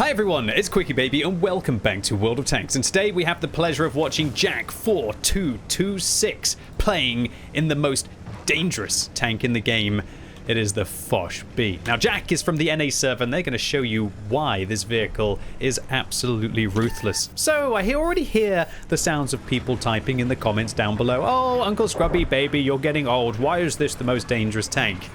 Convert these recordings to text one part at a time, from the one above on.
Hi everyone, it's QuickyBaby and welcome back to World of Tanks, and today we have the pleasure of watching Jack 4226 playing in the most dangerous tank in the game. It is the Foch B. Now Jack is from the NA server and they're going to show you why this vehicle is absolutely ruthless. So I already hear the sounds of people typing in the comments down below. Oh, Uncle Scrubby Baby, you're getting old. Why is this the most dangerous tank?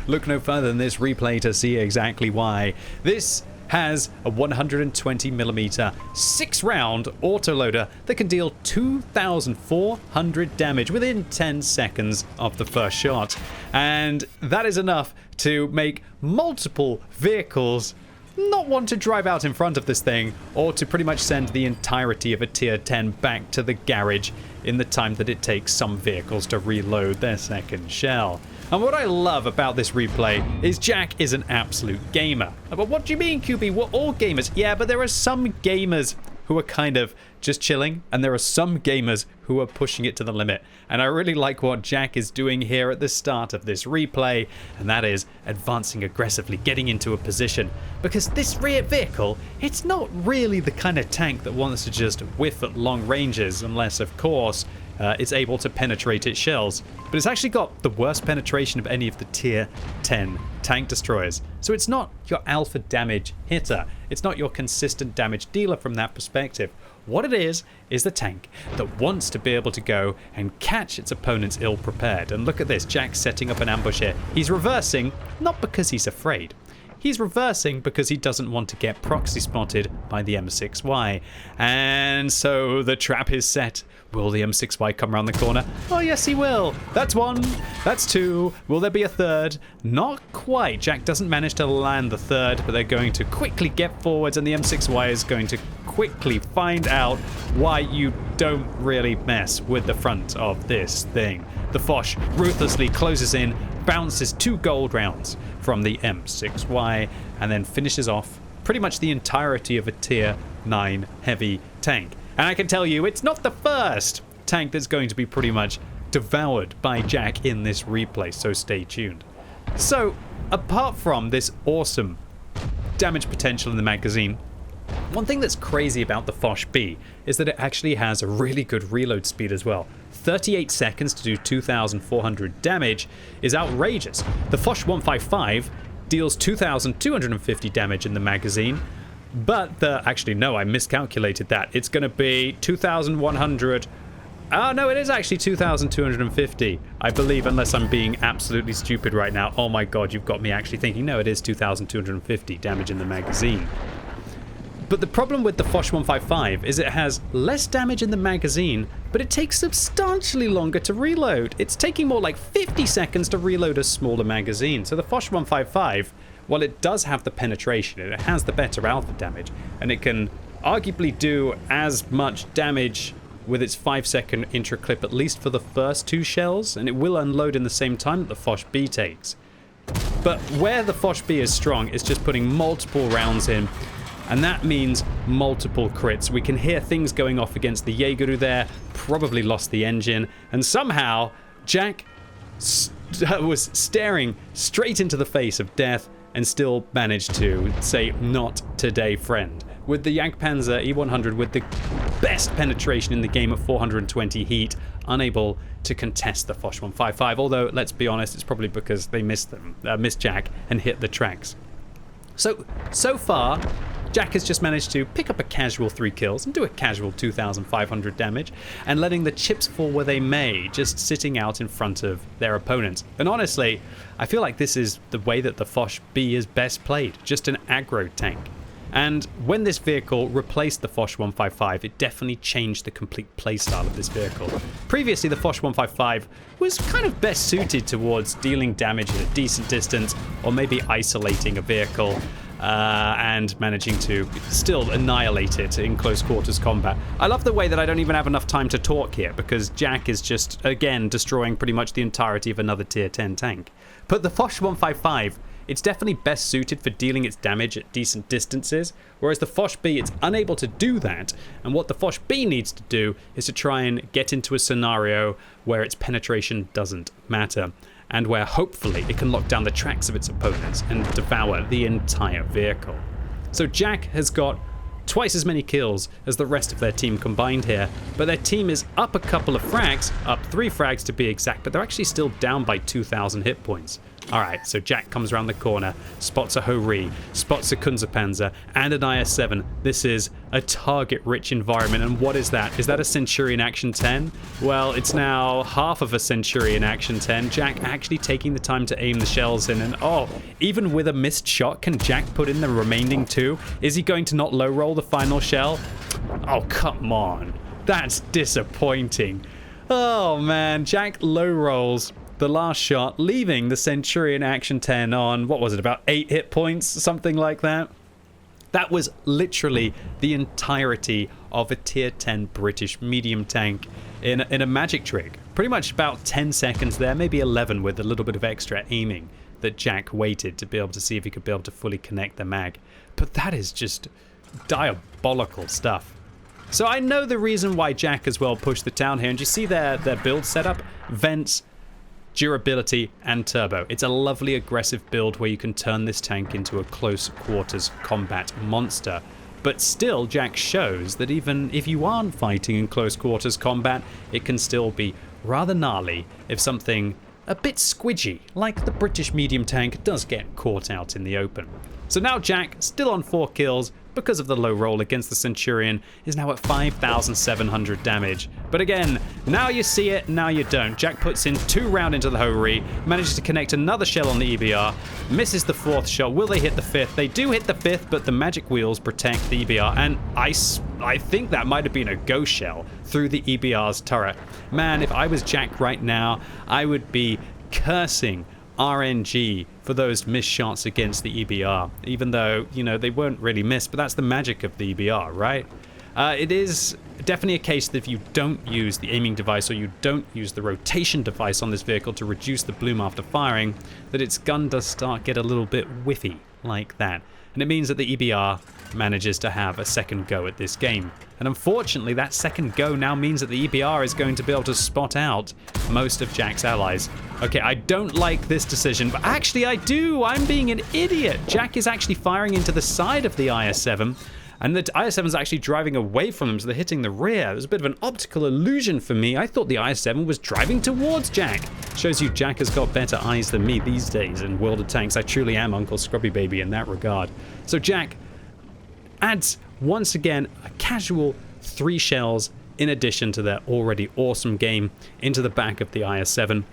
Look no further than this replay to see exactly why. This has a 120mm 6-round autoloader that can deal 2,400 damage within 10 seconds of the first shot. And that is enough to make multiple vehicles not want to drive out in front of this thing, or to pretty much send the entirety of a tier 10 back to the garage in the time that it takes some vehicles to reload their second shell. And what I love about this replay is Jack is an absolute gamer. But what do you mean, QB? We're all gamers. Yeah, but there are some gamers who are kind of just chilling, and there are some gamers who are pushing it to the limit. And I really like what Jack is doing here at the start of this replay, and that is advancing aggressively, getting into a position. Because this rear vehicle, it's not really the kind of tank that wants to just whiff at long ranges, unless, of course, it's able to penetrate its shells. But it's actually got the worst penetration of any of the tier 10 tank destroyers. So it's not your alpha damage hitter. It's not your consistent damage dealer from that perspective. What it is the tank that wants to be able to go and catch its opponents ill-prepared. And look at this, Jack's setting up an ambush here. He's reversing, not because he's afraid. He's reversing because he doesn't want to get proxy spotted by the M6Y. And so the trap is set. Will the M6Y come around the corner? Oh yes, he will. That's one. That's two. Will there be a third? Not quite. Jack doesn't manage to land the third, but they're going to quickly get forwards, and the M6Y is going to quickly find out why you don't really mess with the front of this thing. The Foch ruthlessly closes in, bounces 2 gold rounds from the M6Y, and then finishes off pretty much the entirety of a tier 9 heavy tank. And I can tell you, it's not the first tank that's going to be pretty much devoured by Jack in this replay, so stay tuned. So, apart from this awesome damage potential in the magazine, one thing that's crazy about the Foch B is that it actually has a really good reload speed as well. 38 seconds to do 2,400 damage is outrageous. The Foch 155 deals 2,250 damage in the magazine, but actually no, I miscalculated that. It's going to be 2,100. Oh no, it is actually 2,250, I believe, unless I'm being absolutely stupid right now. Oh my god, you've got me actually thinking, no, it is 2,250 damage in the magazine. But the problem with the Foch 155 is it has less damage in the magazine, but it takes substantially longer to reload. It's taking more like 50 seconds to reload a smaller magazine. So the Foch 155, while it does have the penetration, it has the better alpha damage, and it can arguably do as much damage with its 5-second intro clip, at least for the first 2 shells, and it will unload in the same time that the Foch B takes. But where the Foch B is strong is just putting multiple rounds in, and that means multiple crits. We can hear things going off against the Jaegeru there, probably lost the engine, and somehow Jack was staring straight into the face of death and still managed to say, "Not today, friend." With the Jagdpanzer E100 with the best penetration in the game at 420 heat, unable to contest the Foch 155, although let's be honest, it's probably because they missed Jack and hit the tracks. So far, Jack has just managed to pick up a casual 3 kills and do a casual 2,500 damage, and letting the chips fall where they may, just sitting out in front of their opponents. And honestly, I feel like this is the way that the Foch B is best played, just an aggro tank. And when this vehicle replaced the Foch 155, it definitely changed the complete playstyle of this vehicle. Previously, the Foch 155 was kind of best suited towards dealing damage at a decent distance, or maybe isolating a vehicle and managing to still annihilate it in close quarters combat. I love the way that I don't even have enough time to talk here, because Jack is just, again, destroying pretty much the entirety of another tier 10 tank. But the Foch 155, it's definitely best suited for dealing its damage at decent distances, whereas the Foch B, it's unable to do that, and what the Foch B needs to do is to try and get into a scenario where its penetration doesn't matter. and where hopefully it can lock down the tracks of its opponents and devour the entire vehicle. So Jack has got twice as many kills as the rest of their team combined here, but their team is up a couple of frags, up 3 frags to be exact, but they're actually still down by 2,000 hit points. Alright, so Jack comes around the corner, spots a Ho-Ri, spots a Kunze-Panzer, and an IS-7. This is a target-rich environment, and what is that? Is that a Centurion Action 10? Well, it's now half of a Centurion Action 10. Jack actually taking the time to aim the shells in, and oh, even with a missed shot, can Jack put in the remaining 2? Is he going to not low-roll the final shell? Oh, come on. That's disappointing. Oh, man, Jack low-rolls the last shot, leaving the Centurion Action 10 on, what was it, about 8 hit points, something like that. That was literally the entirety of a tier 10 British medium tank in a magic trick. Pretty much about 10 seconds there, maybe 11 with a little bit of extra aiming that Jack waited to be able to see if he could be able to fully connect the mag. But that is just diabolical stuff. So I know the reason why Jack as well pushed the town here, and you see their build setup, vents, durability, and turbo. It's a lovely aggressive build where you can turn this tank into a close quarters combat monster. But still, Jack shows that even if you aren't fighting in close quarters combat, it can still be rather gnarly if something a bit squidgy, like the British medium tank, does get caught out in the open. So now Jack, still on 4 kills, because of the low roll against the Centurion, is now at 5,700 damage. But again, now you see it, now you don't. Jack puts in 2 rounds into the Ho-Ri, manages to connect another shell on the EBR, misses the 4th shot. Will they hit the 5th? They do hit the 5th, but the magic wheels protect the EBR, and I think that might have been a ghost shell through the EBR's turret. Man, if I was Jack right now, I would be cursing RNG for those missed shots against the EBR, even though, you know, they weren't really missed, but that's the magic of the EBR, right? It is definitely a case that if you don't use the aiming device or you don't use the rotation device on this vehicle to reduce the bloom after firing, that its gun does get a little bit whiffy like that. And it means that the EBR manages to have a second go at this game. And unfortunately, that second go now means that the EBR is going to be able to spot out most of Jack's allies. Okay, I don't like this decision, but actually I do. I'm being an idiot. Jack is actually firing into the side of the IS-7, and the IS-7 is actually driving away from them, so they're hitting the rear. It was a bit of an optical illusion for me. I thought the IS-7 was driving towards Jack. Shows you Jack has got better eyes than me these days in World of Tanks. I truly am Uncle QuickyBaby in that regard. So Jack adds, once again, a casual 3 shells in addition to their already awesome game into the back of the IS-7.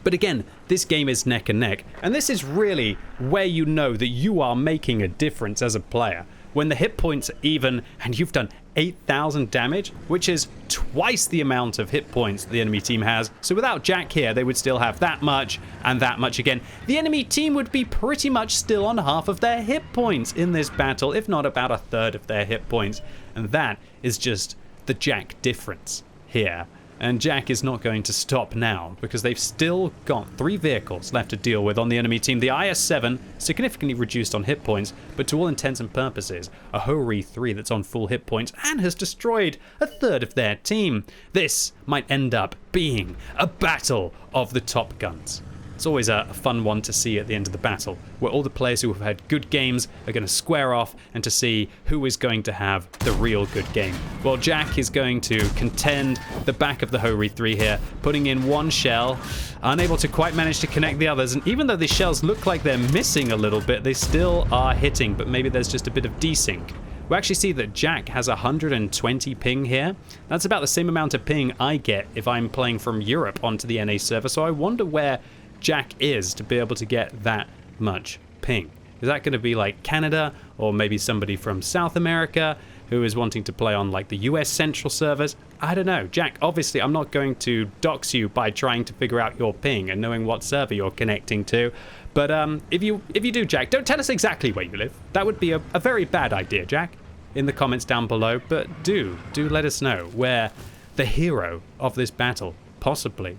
But again, this game is neck and neck, and this is really where you know that you are making a difference as a player. When the hit points are even and you've done 8,000 damage, which is twice the amount of hit points the enemy team has. So without Jack here, they would still have that much and that much again. The enemy team would be pretty much still on half of their hit points in this battle, if not about a third of their hit points. And that is just the Jack difference here. And Jack is not going to stop now because they've still got 3 vehicles left to deal with on the enemy team. The IS-7, significantly reduced on hit points, but to all intents and purposes, a Ho-Ri 3 that's on full hit points and has destroyed a third of their team. This might end up being a battle of the top guns. It's always a fun one to see at the end of the battle, where all the players who have had good games are going to square off and to see who is going to have the real good game. Well, Jack is going to contend the back of the Ho-Ri 3 here, putting in 1 shell, unable to quite manage to connect the others, and even though these shells look like they're missing a little bit, they still are hitting, but maybe there's just a bit of desync. We actually see that Jack has 120 ping here. That's about the same amount of ping I get if I'm playing from Europe onto the NA server, so I wonder where Jack is to be able to get that much ping. Is that going to be like Canada or maybe somebody from South America who is wanting to play on like the US Central servers? I don't know. Jack, obviously I'm not going to dox you by trying to figure out your ping and knowing what server you're connecting to. But if you do, Jack, don't tell us exactly where you live. That would be a very bad idea, Jack, in the comments down below. But do let us know where the hero of this battle, possibly,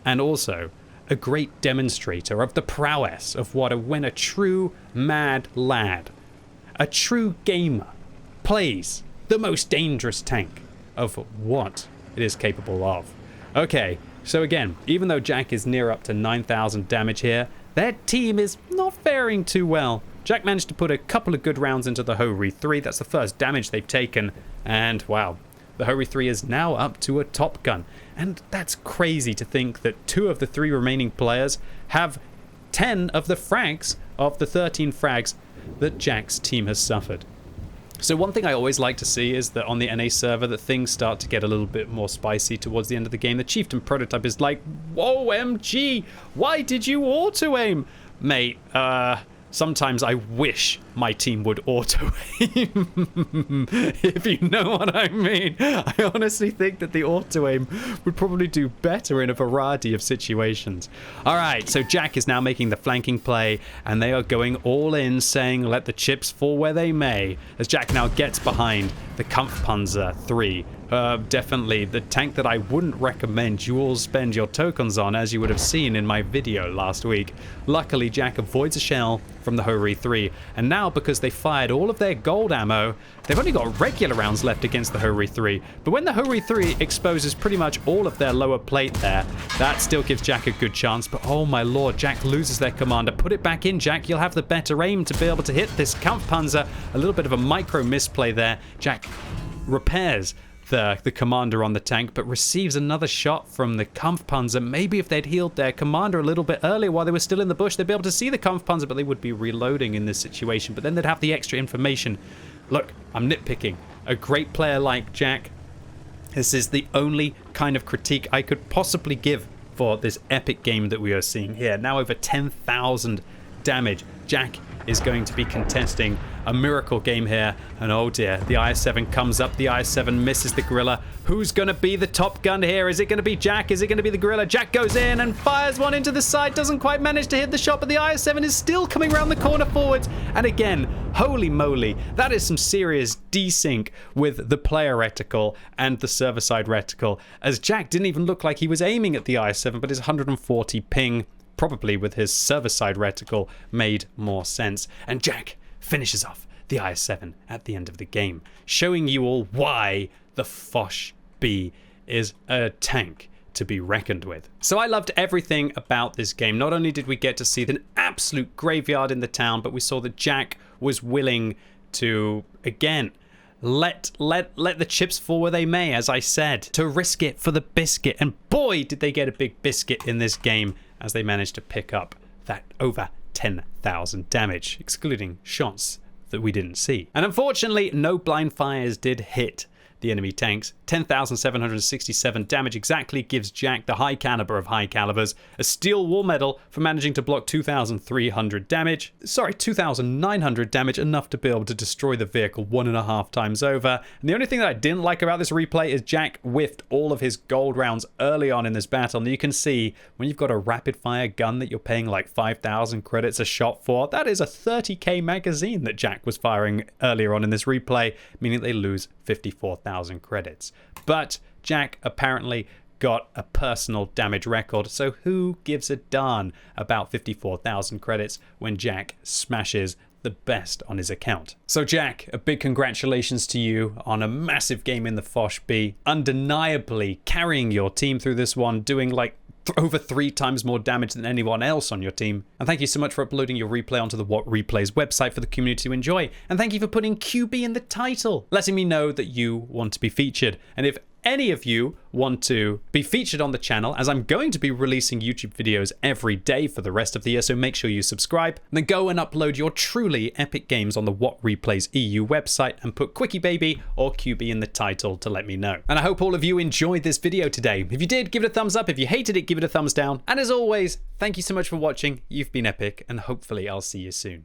and also a great demonstrator of the prowess of when a true mad lad, a true gamer, plays the most dangerous tank of what it is capable of. Okay, so again, even though Jack is near up to 9,000 damage here, their team is not faring too well. Jack managed to put a couple of good rounds into the Ho-Ri 3. That's the first damage they've taken. And wow, the Ho-Ri 3 is now up to a top gun. And that's crazy to think that 2 of the 3 remaining players have 10 of the frags of the 13 frags that Jack's team has suffered. So one thing I always like to see is that on the NA server that things start to get a little bit more spicy towards the end of the game. The Chieftain prototype is like, whoa, MG, why did you auto-aim? Mate, sometimes I wish my team would auto-aim, if you know what I mean. I honestly think that the auto-aim would probably do better in a variety of situations. All right, so Jack is now making the flanking play, and they are going all in, saying, let the chips fall where they may, as Jack now gets behind the Kampfpanzer 3. Definitely the tank that I wouldn't recommend you all spend your tokens on, as you would have seen in my video last week. Luckily, Jack avoids a shell from the Ho-Ri 3, and now because they fired all of their gold ammo, they've only got regular rounds left against the Ho-Ri 3. But when the Ho-Ri 3 exposes pretty much all of their lower plate there, that still gives Jack a good chance. But oh my lord, Jack loses their commander. Put it back in, Jack. You'll have the better aim to be able to hit this Kampfpanzer. A little bit of a micro misplay there. Jack repairs the commander on the tank, but receives another shot from the Kampfpanzer. Maybe if they'd healed their commander a little bit earlier while they were still in the bush, they'd be able to see the Kampfpanzer, but they would be reloading in this situation. But then they'd have the extra information. Look, I'm nitpicking. A great player like Jack, this is the only kind of critique I could possibly give for this epic game that we are seeing here. Now over 10,000 damage. Jack is going to be contesting a miracle game here, and oh dear, the IS-7 comes up, the IS-7 misses the gorilla. Who's going to be the top gun here? Is it going to be Jack? Is it going to be the gorilla? Jack goes in and fires one into the side, doesn't quite manage to hit the shot, but the IS-7 is still coming around the corner forwards, and again, holy moly, that is some serious desync with the player reticle and the server side reticle, as Jack didn't even look like he was aiming at the IS-7, but his 140 ping, probably with his server-side reticle, made more sense. And Jack finishes off the IS-7 at the end of the game, showing you all why the Foch B is a tank to be reckoned with. So I loved everything about this game. Not only did we get to see the absolute graveyard in the town, but we saw that Jack was willing to, again, let the chips fall where they may, as I said, to risk it for the biscuit. And boy, did they get a big biscuit in this game, as they managed to pick up that over 10,000 damage, excluding shots that we didn't see. And unfortunately, no blind fires did hit the enemy tanks. 10,767 damage exactly gives Jack the high caliber of high calibers, a steel war medal for managing to block 2,300 damage. Sorry, 2,900 damage, enough to be able to destroy the vehicle 1.5 times over. And the only thing that I didn't like about this replay is Jack whiffed all of his gold rounds early on in this battle. And you can see when you've got a rapid fire gun that you're paying like 5,000 credits a shot for, that is a 30k magazine that Jack was firing earlier on in this replay, meaning they lose 54,000 credits. But Jack apparently got a personal damage record, so who gives a darn about 54,000 credits when Jack smashes the best on his account? So Jack, a big congratulations to you on a massive game in the Foch B, undeniably carrying your team through this one, doing like over 3 times more damage than anyone else on your team. And thank you so much for uploading your replay onto the What Replays website for the community to enjoy. And thank you for putting QB in the title, letting me know that you want to be featured. And if any of you want to be featured on the channel, as I'm going to be releasing YouTube videos every day for the rest of the year, so make sure you subscribe, and then go and upload your truly epic games on the What Replays EU website and put QuickyBaby or QB in the title to let me know. And I hope all of you enjoyed this video today. If you did, give it a thumbs up. If you hated it, give it a thumbs down. And as always, thank you so much for watching. You've been epic, and hopefully I'll see you soon.